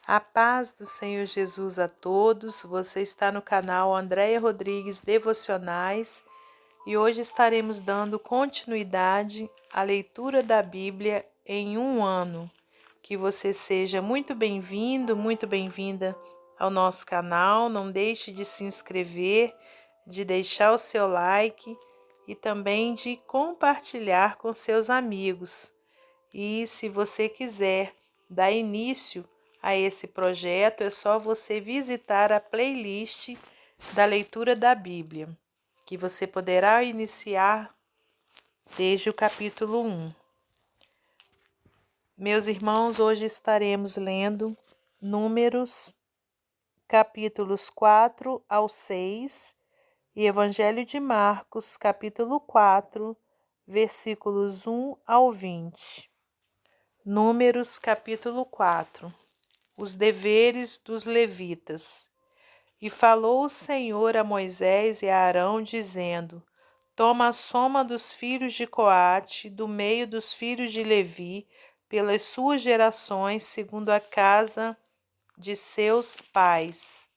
A paz do Senhor Jesus a todos. Você está no canal Andréia Rodrigues Devocionais e hoje estaremos dando continuidade à leitura da Bíblia em um ano. Que você seja muito bem-vindo, muito bem-vinda ao nosso canal. Não deixe de se inscrever, de deixar o seu like e também de compartilhar com seus amigos. E se você quiser dar início a esse projeto, é só você visitar a playlist da leitura da Bíblia, que você poderá iniciar desde o capítulo 1. Meus irmãos, hoje estaremos lendo Números, capítulos 4 ao 6 e Evangelho de Marcos, capítulo 4, versículos 1 ao 20. Números, capítulo 4. Os deveres dos levitas. E falou o Senhor a Moisés e a Arão, dizendo: Toma a soma dos filhos de Coate, do meio dos filhos de Levi, pelas suas gerações, segundo a casa de seus pais.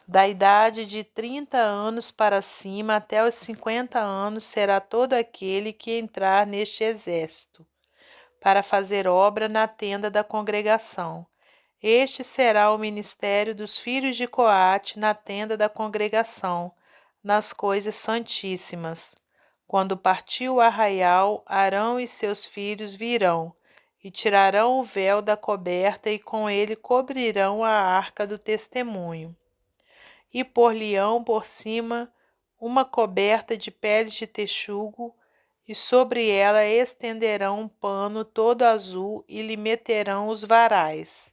Da idade de 30 anos para cima até os 50 anos será todo aquele que entrar neste exército, para fazer obra na tenda da congregação. Este será o ministério dos filhos de Coate na tenda da congregação, nas coisas santíssimas. Quando partiu o arraial, Arão e seus filhos virão, e tirarão o véu da coberta, e com ele cobrirão a arca do testemunho. E por-lhe-ão por cima uma coberta de peles de texugo, e sobre ela estenderão um pano todo azul, e lhe meterão os varais.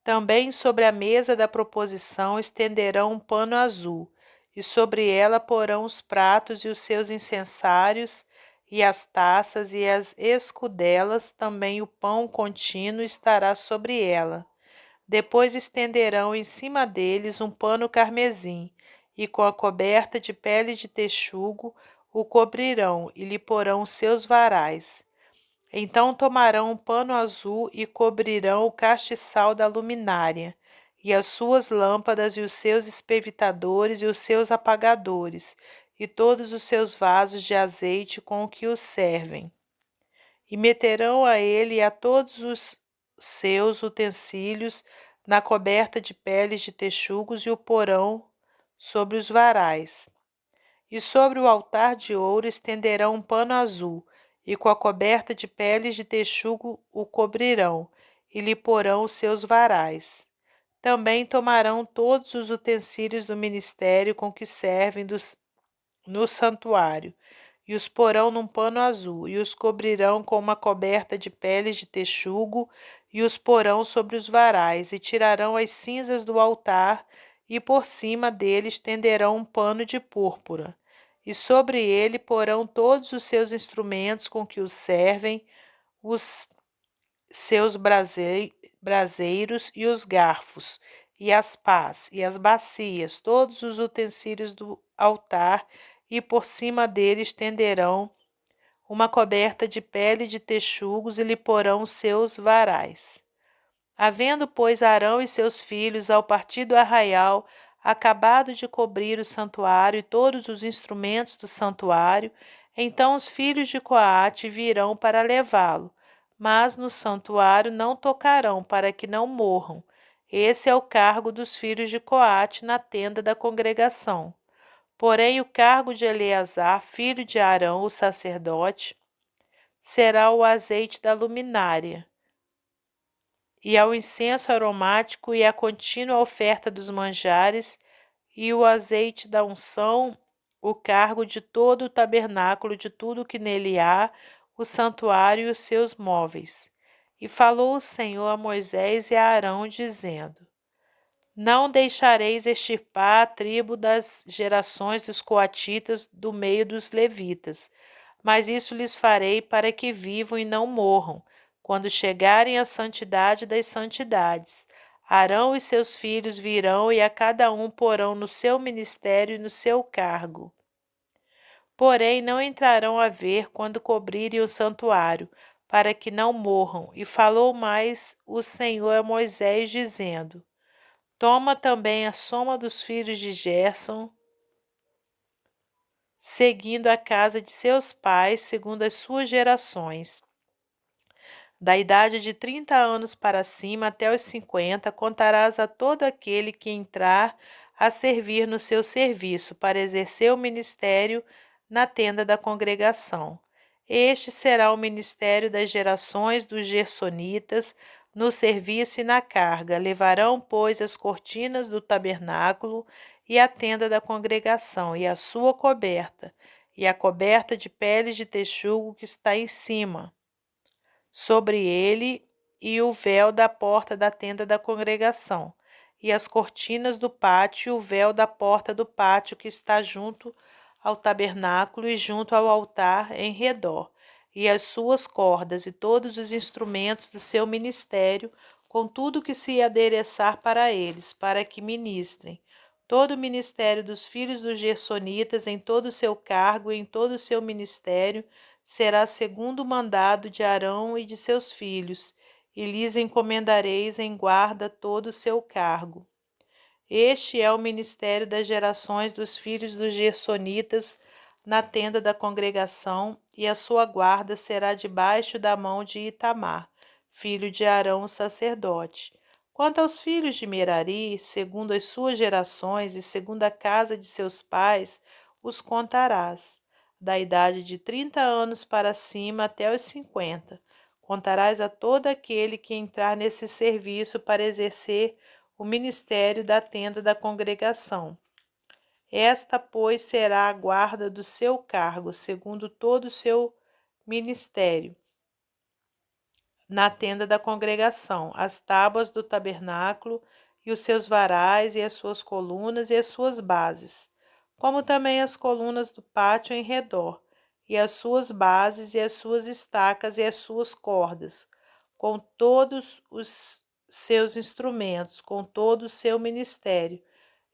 Também sobre a mesa da proposição estenderão um pano azul, e sobre ela porão os pratos e os seus incensários, e as taças e as escudelas, também o pão contínuo estará sobre ela. Depois estenderão em cima deles um pano carmesim, e com a coberta de pele de texugo o cobrirão, e lhe porão os seus varais. Então tomarão um pano azul e cobrirão o castiçal da luminária, e as suas lâmpadas, e os seus espevitadores, e os seus apagadores, e todos os seus vasos de azeite com que os servem. E meterão a ele e a todos os seus utensílios na coberta de peles de texugos, e o porão sobre os varais. E sobre o altar de ouro estenderão um pano azul, e com a coberta de peles de texugo o cobrirão, e lhe porão os seus varais. Também tomarão todos os utensílios do ministério com que servem no santuário, e os porão num pano azul, e os cobrirão com uma coberta de peles de texugo, e os porão sobre os varais, e tirarão as cinzas do altar, e por cima dele estenderão um pano de púrpura. E sobre ele porão todos os seus instrumentos com que os servem, os seus braseiros e os garfos, e as pás, e as bacias, todos os utensílios do altar, e por cima dele estenderão uma coberta de pele de texugos, e lhe porão os seus varais. Havendo, pois, Arão e seus filhos, ao partir do arraial, acabado de cobrir o santuário e todos os instrumentos do santuário, então os filhos de Coate virão para levá-lo, mas no santuário não tocarão, para que não morram. Esse é o cargo dos filhos de Coate na tenda da congregação. Porém, o cargo de Eleazar, filho de Arão, o sacerdote, será o azeite da luminária, e ao incenso aromático, e à contínua oferta dos manjares, e o azeite da unção, o cargo de todo o tabernáculo, de tudo que nele há, o santuário e os seus móveis. E falou o Senhor a Moisés e a Arão, dizendo: Não deixareis extirpar a tribo das gerações dos coatitas do meio dos levitas, mas isso lhes farei para que vivam e não morram, quando chegarem à santidade das santidades. Arão e seus filhos virão, e a cada um porão no seu ministério e no seu cargo. Porém, não entrarão a ver quando cobrirem o santuário, para que não morram. E falou mais o Senhor a Moisés, dizendo: Toma também a soma dos filhos de Gerson, seguindo a casa de seus pais, segundo as suas gerações. Da idade de 30 anos para cima até os 50, contarás a todo aquele que entrar a servir no seu serviço, para exercer o ministério na tenda da congregação. Este será o ministério das gerações dos gersonitas, no serviço e na carga. Levarão, pois, as cortinas do tabernáculo e a tenda da congregação, e a sua coberta, e a coberta de peles de texugo que está em cima sobre ele, e o véu da porta da tenda da congregação, e as cortinas do pátio, e o véu da porta do pátio que está junto ao tabernáculo e junto ao altar em redor, e as suas cordas e todos os instrumentos do seu ministério, com tudo que se adereçar para eles, para que ministrem. Todo o ministério dos filhos dos gersonitas, em todo o seu cargo e em todo o seu ministério, será segundo o mandado de Arão e de seus filhos, e lhes encomendareis em guarda todo o seu cargo. Este é o ministério das gerações dos filhos dos gersonitas na tenda da congregação, e a sua guarda será debaixo da mão de Itamar, filho de Arão, sacerdote. Quanto aos filhos de Merari, segundo as suas gerações e segundo a casa de seus pais, os contarás, da idade de 30 anos para cima até os 50. Contarás a todo aquele que entrar nesse serviço para exercer o ministério da tenda da congregação. Esta, pois, será a guarda do seu cargo, segundo todo o seu ministério, na tenda da congregação, as tábuas do tabernáculo e os seus varais e as suas colunas e as suas bases, como também as colunas do pátio em redor, e as suas bases e as suas estacas e as suas cordas, com todos os seus instrumentos, com todo o seu ministério,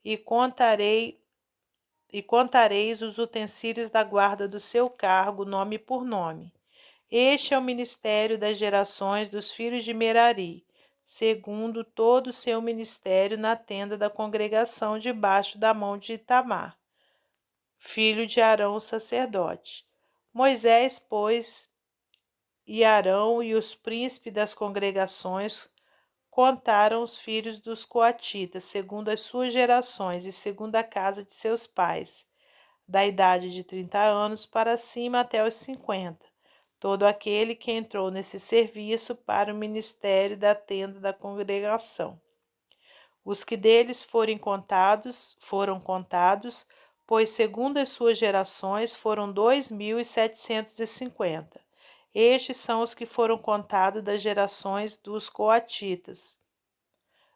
e contareis os utensílios da guarda do seu cargo, nome por nome. Este é o ministério das gerações dos filhos de Merari, segundo todo o seu ministério na tenda da congregação, debaixo da mão de Itamar, filho de Arão, sacerdote. Moisés, pois, e Arão e os príncipes das congregações contaram os filhos dos coatitas, segundo as suas gerações e segundo a casa de seus pais, da idade de 30 anos para cima até os 50, todo aquele que entrou nesse serviço para o ministério da tenda da congregação. Os que deles foram contados, pois segundo as suas gerações foram 2.750. Estes são os que foram contados das gerações dos coatitas,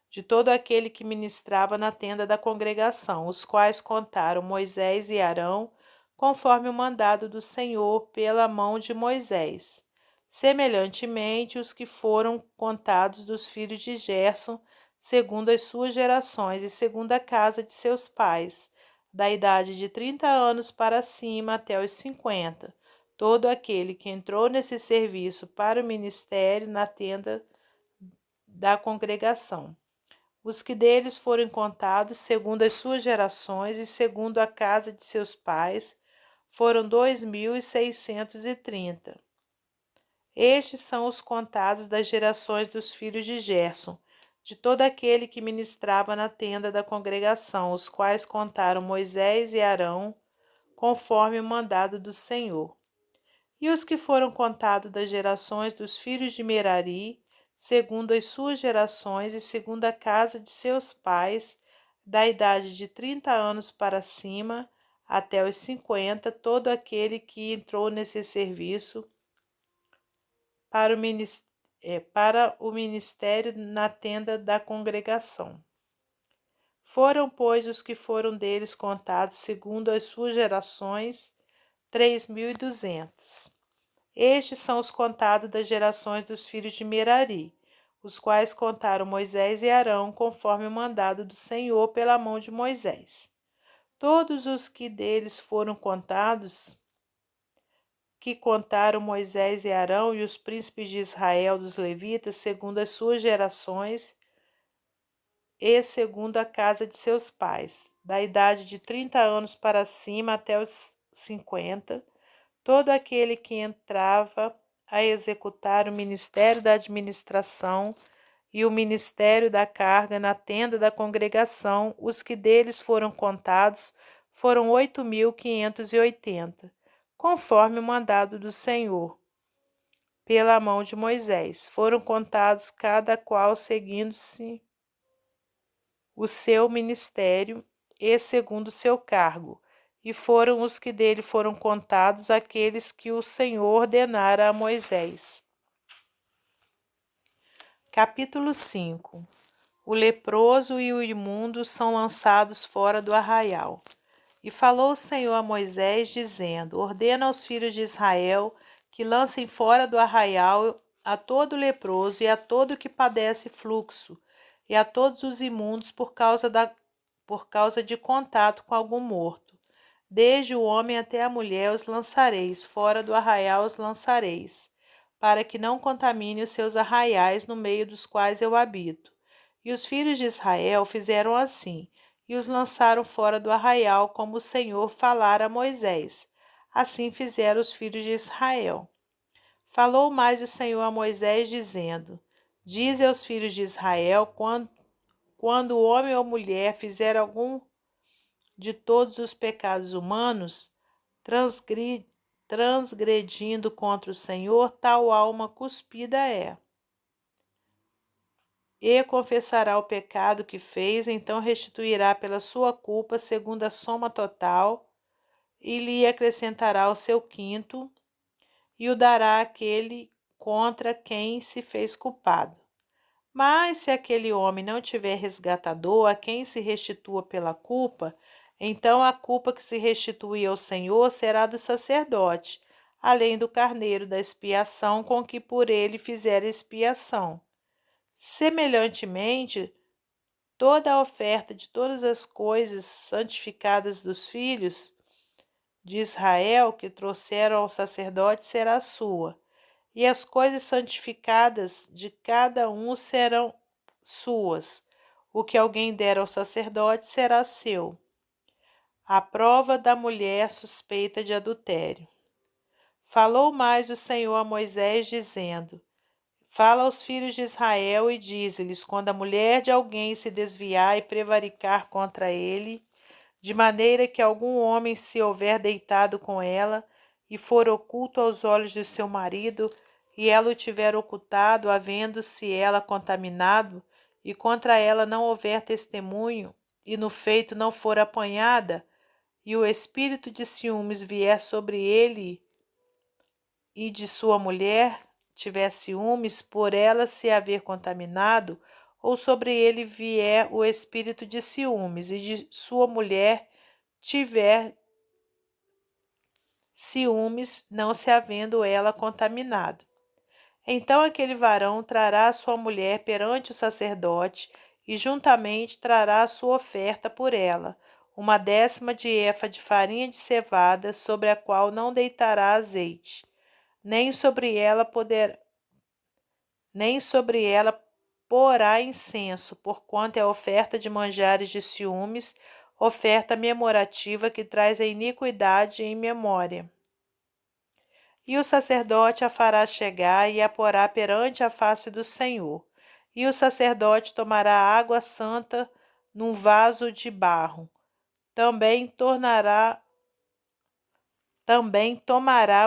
de todo aquele que ministrava na tenda da congregação, os quais contaram Moisés e Arão, conforme o mandado do Senhor pela mão de Moisés. Semelhantemente, os que foram contados dos filhos de Gerson, segundo as suas gerações e segundo a casa de seus pais, da idade de 30 anos para cima até os 50, todo aquele que entrou nesse serviço para o ministério na tenda da congregação. Os que deles foram contados, segundo as suas gerações e segundo a casa de seus pais, foram 2.630. Estes são os contados das gerações dos filhos de Gerson, de todo aquele que ministrava na tenda da congregação, os quais contaram Moisés e Arão, conforme o mandado do Senhor. E os que foram contados das gerações dos filhos de Merari, segundo as suas gerações e segundo a casa de seus pais, da idade de 30 anos para cima até os 50, todo aquele que entrou nesse serviço para o ministério na tenda da congregação. Foram, pois, os que foram deles contados segundo as suas gerações, 3.200. Estes são os contados das gerações dos filhos de Merari, os quais contaram Moisés e Arão, conforme o mandado do Senhor pela mão de Moisés. Todos os que deles foram contados que contaram Moisés e Arão e os príncipes de Israel dos levitas, segundo as suas gerações e segundo a casa de seus pais, da idade de 30 anos para cima até os 50, todo aquele que entrava a executar o ministério da administração e o ministério da carga na tenda da congregação, os que deles foram contados foram 8.580, conforme o mandado do Senhor, pela mão de Moisés. Foram contados cada qual seguindo-se o seu ministério e segundo o seu cargo, e foram os que dele foram contados aqueles que o Senhor ordenara a Moisés. Capítulo 5. O leproso e o imundo são lançados fora do arraial. E falou o Senhor a Moisés, dizendo: Ordena aos filhos de Israel que lancem fora do arraial a todo leproso e a todo que padece fluxo, e a todos os imundos por causa de contato com algum morto. Desde o homem até a mulher os lançareis, fora do arraial os lançareis, para que não contamine os seus arraiais no meio dos quais eu habito. E os filhos de Israel fizeram assim, e os lançaram fora do arraial, como o Senhor falara a Moisés. Assim fizeram os filhos de Israel. Falou mais o Senhor a Moisés, dizendo: Dize aos filhos de Israel, quando o homem ou mulher fizer algum de todos os pecados humanos, transgredindo contra o Senhor, tal alma cuspida é. E confessará o pecado que fez, então restituirá pela sua culpa segundo a soma total, e lhe acrescentará o seu quinto, e o dará àquele contra quem se fez culpado. Mas se aquele homem não tiver resgatador a quem se restitua pela culpa, então a culpa que se restitui ao Senhor será do sacerdote, além do carneiro da expiação com que por ele fizer expiação. Semelhantemente, toda a oferta de todas as coisas santificadas dos filhos de Israel que trouxeram ao sacerdote será sua, e as coisas santificadas de cada um serão suas. O que alguém der ao sacerdote será seu. A prova da mulher suspeita de adultério. Falou mais o Senhor a Moisés, dizendo: Fala aos filhos de Israel e dize-lhes: quando a mulher de alguém se desviar e prevaricar contra ele, de maneira que algum homem se houver deitado com ela e for oculto aos olhos de seu marido, e ela o tiver ocultado, havendo-se ela contaminado, e contra ela não houver testemunho, e no feito não for apanhada, e o espírito de ciúmes vier sobre ele e de sua mulher tiver ciúmes por ela se haver contaminado, ou sobre ele vier o espírito de ciúmes e de sua mulher tiver ciúmes, não se havendo ela contaminado. Então aquele varão trará a sua mulher perante o sacerdote e juntamente trará a sua oferta por ela, 1/10 de efa de farinha de cevada, sobre a qual não deitará azeite, nem sobre ela porá incenso, porquanto é oferta de manjares de ciúmes, oferta memorativa que traz a iniquidade em memória. E o sacerdote a fará chegar e a porá perante a face do Senhor. E o sacerdote tomará água santa num vaso de barro. Também tomará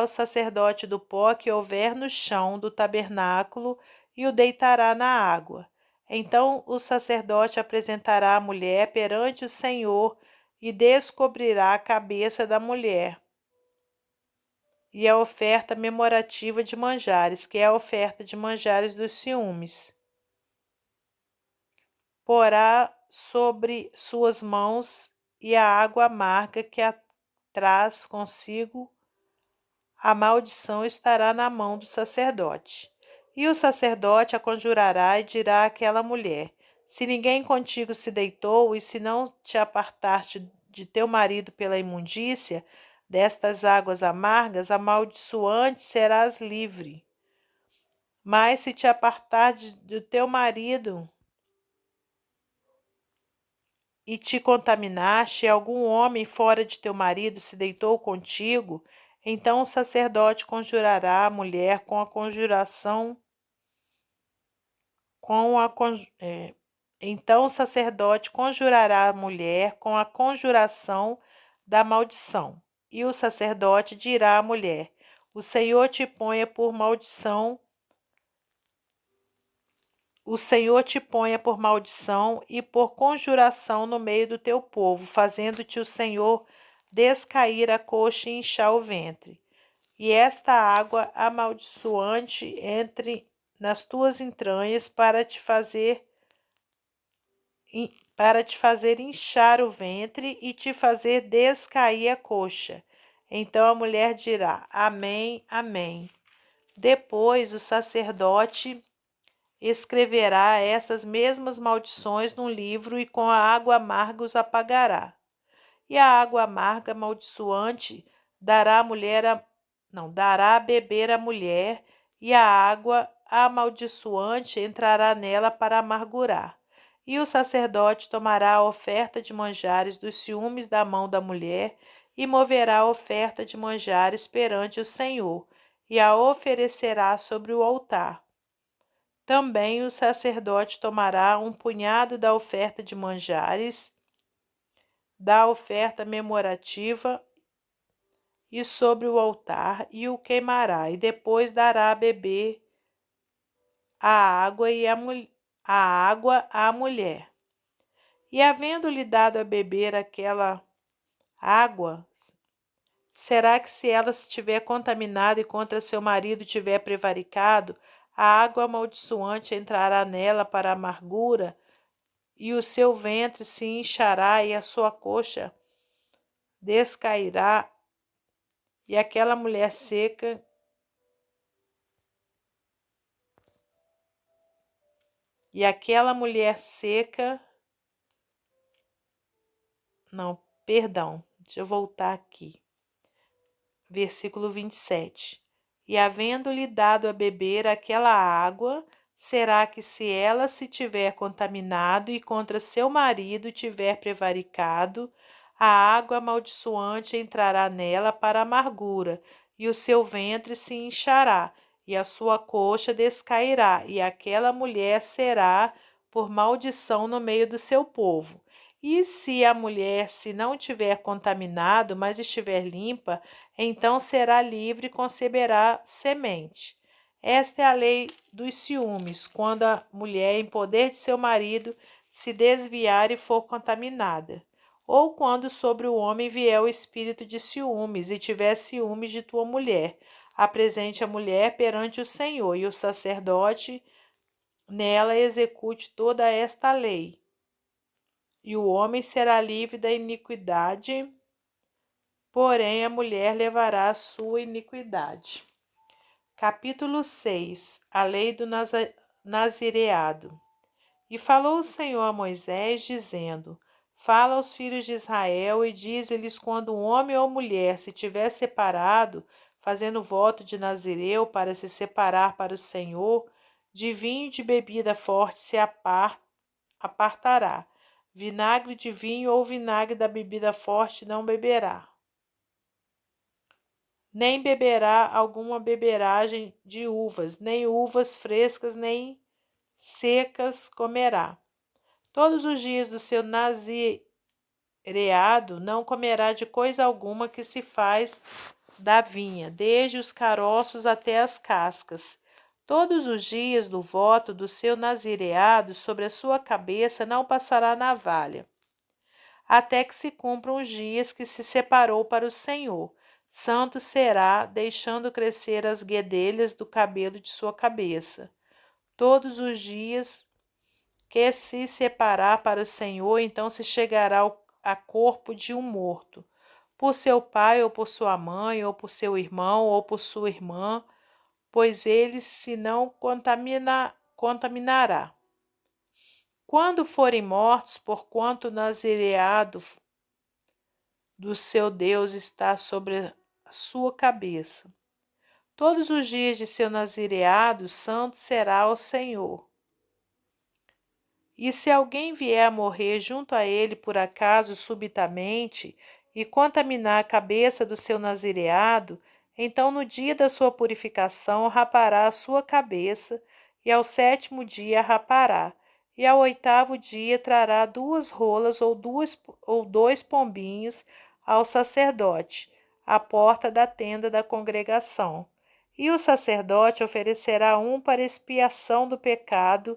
o sacerdote do pó que houver no chão do tabernáculo e o deitará na água. Então o sacerdote apresentará a mulher perante o Senhor e descobrirá a cabeça da mulher. E a oferta memorativa de manjares, que é a oferta de manjares dos ciúmes. Porá sobre suas mãos e a água amarga que a traz consigo, a maldição estará na mão do sacerdote. E o sacerdote a conjurará e dirá àquela mulher: se ninguém contigo se deitou, e se não te apartaste de teu marido pela imundícia, destas águas amargas, amaldiçoante serás livre. Mas se te apartar do teu marido e te contaminaste, e algum homem fora de teu marido se deitou contigo, então o sacerdote conjurará a mulher com a conjuração, então o sacerdote conjurará a mulher com a conjuração da maldição. E o sacerdote dirá à mulher: O Senhor te ponha por maldição, o Senhor te ponha por maldição e por conjuração no meio do teu povo, fazendo-te o Senhor descair a coxa e inchar o ventre. E esta água amaldiçoante entre nas tuas entranhas para te fazer inchar o ventre e te fazer descair a coxa. Então a mulher dirá: Amém, amém. Depois o sacerdote escreverá essas mesmas maldições num livro e com a água amarga os apagará. E a água amarga amaldiçoante dará a beber à mulher, e a água amaldiçoante entrará nela para amargurar. E o sacerdote tomará a oferta de manjares dos ciúmes da mão da mulher e moverá a oferta de manjares perante o Senhor, e a oferecerá sobre o altar. Também o sacerdote tomará um punhado da oferta de manjares, da oferta memorativa, e sobre o altar, e o queimará, e depois dará a beber a água à mulher. E havendo-lhe dado a beber aquela água, será que se ela estiver contaminada e contra seu marido tiver prevaricado, a água amaldiçoante entrará nela para a amargura, e o seu ventre se inchará e a sua coxa descairá, e aquela mulher seca não, perdão, deixa eu voltar aqui. Versículo 27. E havendo-lhe dado a beber aquela água, será que se ela se tiver contaminado e contra seu marido tiver prevaricado, a água amaldiçoante entrará nela para a amargura, e o seu ventre se inchará, e a sua coxa descairá, e aquela mulher será por maldição no meio do seu povo. E se a mulher se não tiver contaminado, mas estiver limpa, então será livre e conceberá semente. Esta é a lei dos ciúmes, quando a mulher em poder de seu marido se desviar e for contaminada, ou quando sobre o homem vier o espírito de ciúmes e tiver ciúmes de tua mulher. Apresente a mulher perante o Senhor, e o sacerdote nela execute toda esta lei. E o homem será livre da iniquidade, porém a mulher levará a sua iniquidade. Capítulo 6. A lei do nazireado. E falou o Senhor a Moisés, dizendo: Fala aos filhos de Israel e dize-lhes: quando um homem ou mulher se tiver separado, fazendo voto de Nazireu para se separar para o Senhor, de vinho e de bebida forte se apartará. Vinagre de vinho ou vinagre da bebida forte não beberá. Nem beberá alguma beberagem de uvas, nem uvas frescas, nem secas comerá. Todos os dias do seu nazireado não comerá de coisa alguma que se faz da vinha, desde os caroços até as cascas. Todos os dias do voto do seu nazireado, sobre a sua cabeça não passará navalha, até que se cumpram os dias que se separou para o Senhor. Santo será, deixando crescer as guedelhas do cabelo de sua cabeça. Todos os dias que se separar para o Senhor, então se chegará a corpo de um morto, por seu pai, ou por sua mãe, ou por seu irmão, ou por sua irmã, pois ele se não contaminará. Quando forem mortos, porquanto nazireado do seu Deus está sobre a sua cabeça. Todos os dias de seu nazireado, santo será ao Senhor. E se alguém vier a morrer junto a ele por acaso subitamente e contaminar a cabeça do seu nazireado, então no dia da sua purificação rapará a sua cabeça, e ao 7º dia rapará, e ao 8º dia trará 2 rolas ou 2 pombinhos ao sacerdote, à porta da tenda da congregação. E o sacerdote oferecerá um para expiação do pecado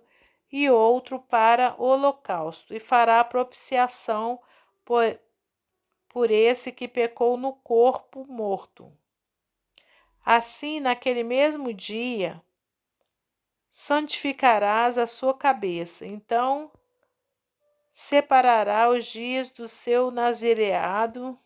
e outro para holocausto, e fará propiciação por esse que pecou no corpo morto. Assim, naquele mesmo dia, santificarás a sua cabeça. Então, separará os dias do seu nazireado.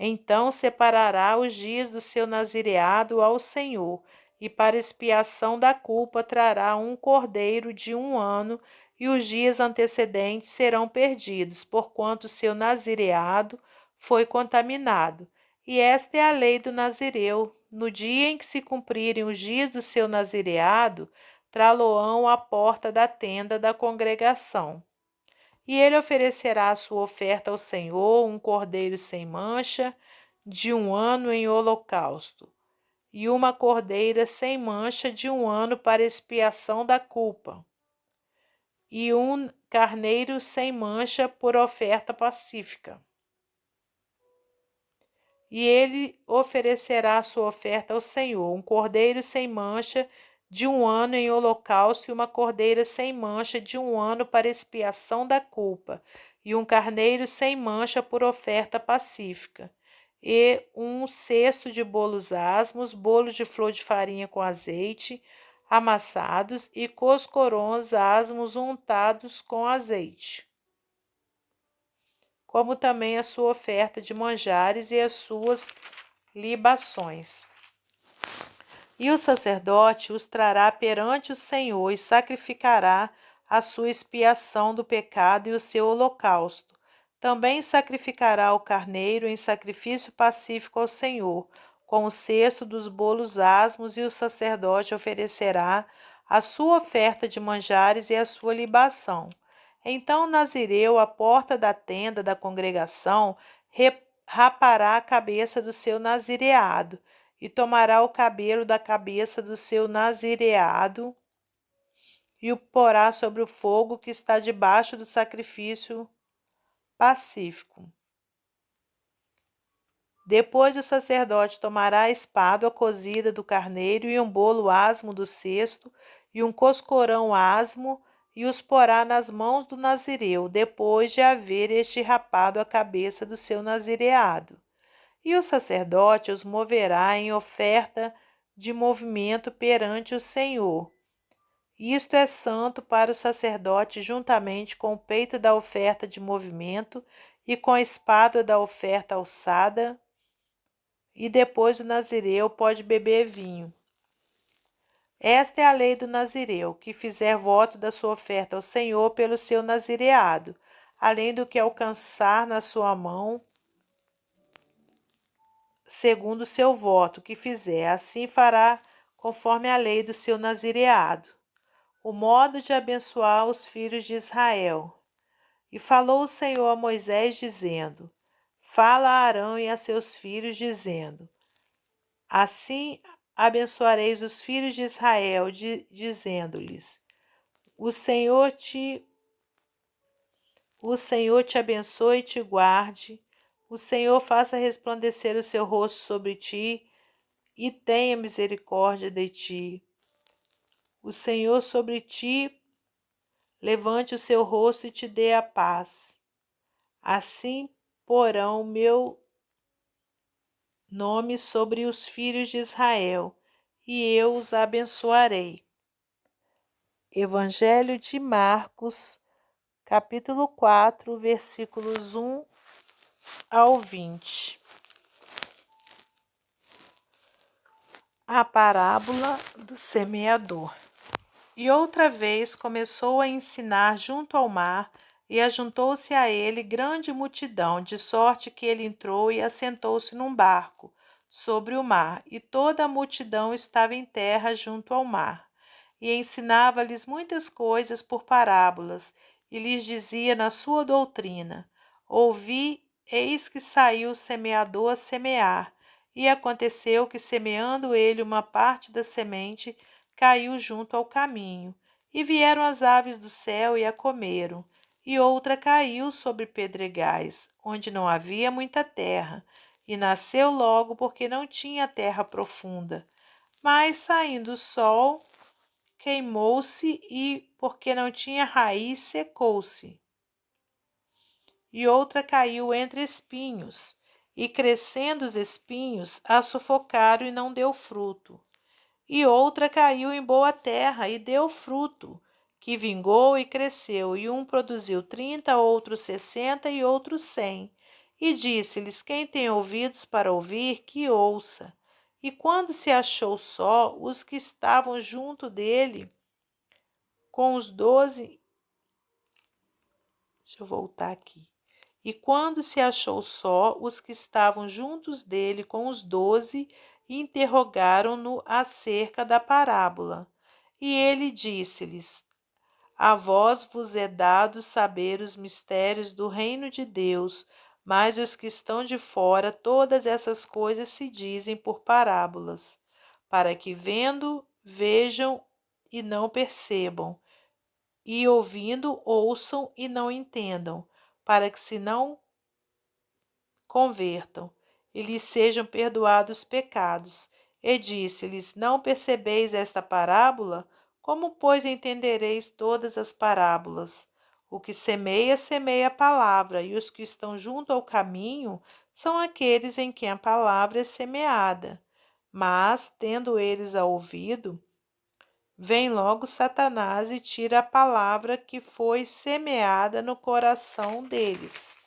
Então separará os dias do seu nazireado ao Senhor, e para expiação da culpa trará um cordeiro de 1 ano, e os dias antecedentes serão perdidos, porquanto seu nazireado foi contaminado. E esta é a lei do nazireu. No dia em que se cumprirem os dias do seu nazireado, trá-lo-ão à porta da tenda da congregação. E ele oferecerá a sua oferta ao Senhor, um cordeiro sem mancha, de 1 ano em holocausto, e uma cordeira sem mancha de 1 ano para expiação da culpa, e um carneiro sem mancha por oferta pacífica. E ele oferecerá a sua oferta ao Senhor, um cordeiro sem mancha de 1 ano em holocausto, e uma cordeira sem mancha de 1 ano para expiação da culpa, e um carneiro sem mancha por oferta pacífica, e um cesto de bolos asmos, bolos de flor de farinha com azeite, amassados, e coscorões asmos untados com azeite, como também a sua oferta de manjares e as suas libações. E o sacerdote os trará perante o Senhor e sacrificará a sua expiação do pecado e o seu holocausto. Também sacrificará o carneiro em sacrifício pacífico ao Senhor, com o cesto dos bolos asmos, e o sacerdote oferecerá a sua oferta de manjares e a sua libação. Então o nazireu, à porta da tenda da congregação, rapará a cabeça do seu nazireado, e tomará o cabelo da cabeça do seu nazireado e o porá sobre o fogo que está debaixo do sacrifício pacífico. Depois o sacerdote tomará a espádua cozida do carneiro e um bolo asmo do cesto e um coscorão asmo, e os porá nas mãos do nazireu, depois de haver este rapado a cabeça do seu nazireado. E o sacerdote os moverá em oferta de movimento perante o Senhor. Isto é santo para o sacerdote, juntamente com o peito da oferta de movimento e com a espádua da oferta alçada, e depois o nazireu pode beber vinho. Esta é a lei do nazireu, que fizer voto da sua oferta ao Senhor pelo seu nazireado, além do que alcançar na sua mão, segundo o seu voto que fizer, assim fará conforme a lei do seu nazireado. O modo de abençoar os filhos de Israel. E falou o Senhor a Moisés, dizendo: Fala a Arão e a seus filhos, dizendo: Assim abençoareis os filhos de Israel, dizendo-lhes: O Senhor te abençoe e te guarde. O Senhor faça resplandecer o seu rosto sobre ti e tenha misericórdia de ti. O Senhor sobre ti levante o seu rosto e te dê a paz. Assim porão meu nome sobre os filhos de Israel, e eu os abençoarei. Evangelho de Marcos, capítulo 4, versículos 1 ao 20. A parábola do semeador. E outra vez começou a ensinar junto ao mar, e ajuntou-se a ele grande multidão, de sorte que ele entrou e assentou-se num barco sobre o mar, e toda a multidão estava em terra junto ao mar. E ensinava-lhes muitas coisas por parábolas, e lhes dizia na sua doutrina: Ouvi, eis que saiu o semeador a semear. E aconteceu que, semeando ele uma parte da semente, caiu junto ao caminho, e vieram as aves do céu e a comeram. E outra caiu sobre pedregais, onde não havia muita terra, e nasceu logo porque não tinha terra profunda. Mas, saindo o sol, queimou-se e, porque não tinha raiz, secou-se. E outra caiu entre espinhos, e crescendo os espinhos, a sufocaram e não deu fruto. E outra caiu em boa terra e deu fruto, que vingou e cresceu, e um produziu 30, outro 60 e outro 100. E disse-lhes: Quem tem ouvidos para ouvir, que ouça. E quando se achou só, os que estavam junto dele, com os 12. Deixa eu voltar aqui. E quando se achou só, os que estavam juntos dele com os 12 interrogaram-no acerca da parábola. E ele disse-lhes: A vós vos é dado saber os mistérios do reino de Deus, mas os que estão de fora, todas essas coisas se dizem por parábolas, para que vendo, vejam e não percebam, e ouvindo, ouçam e não entendam, para que se não convertam e lhes sejam perdoados os pecados. E disse-lhes: Não percebeis esta parábola? Como, pois, entendereis todas as parábolas? O que semeia, semeia a palavra, e os que estão junto ao caminho são aqueles em quem a palavra é semeada. Mas, tendo eles a ouvido, vem logo Satanás e tira a palavra que foi semeada no coração deles.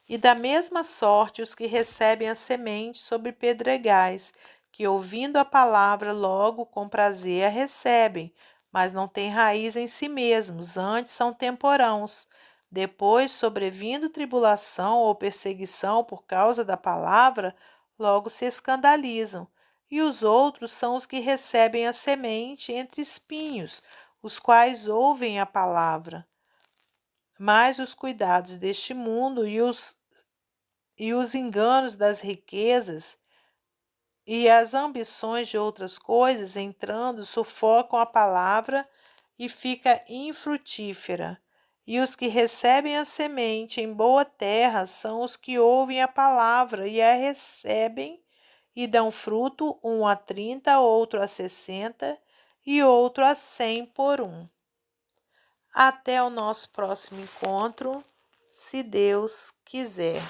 E da mesma sorte os que recebem a semente sobre pedregais, que ouvindo a palavra logo com prazer a recebem, mas não têm raiz em si mesmos, antes são temporãos. Depois, sobrevindo tribulação ou perseguição por causa da palavra, logo se escandalizam. E os outros são os que recebem a semente entre espinhos, os quais ouvem a palavra, mas os cuidados deste mundo e os enganos das riquezas e as ambições de outras coisas entrando sufocam a palavra e fica infrutífera. E os que recebem a semente em boa terra são os que ouvem a palavra e a recebem e dão fruto, um a 30, outro a 60 e outro a 100 por um. Até o nosso próximo encontro, se Deus quiser.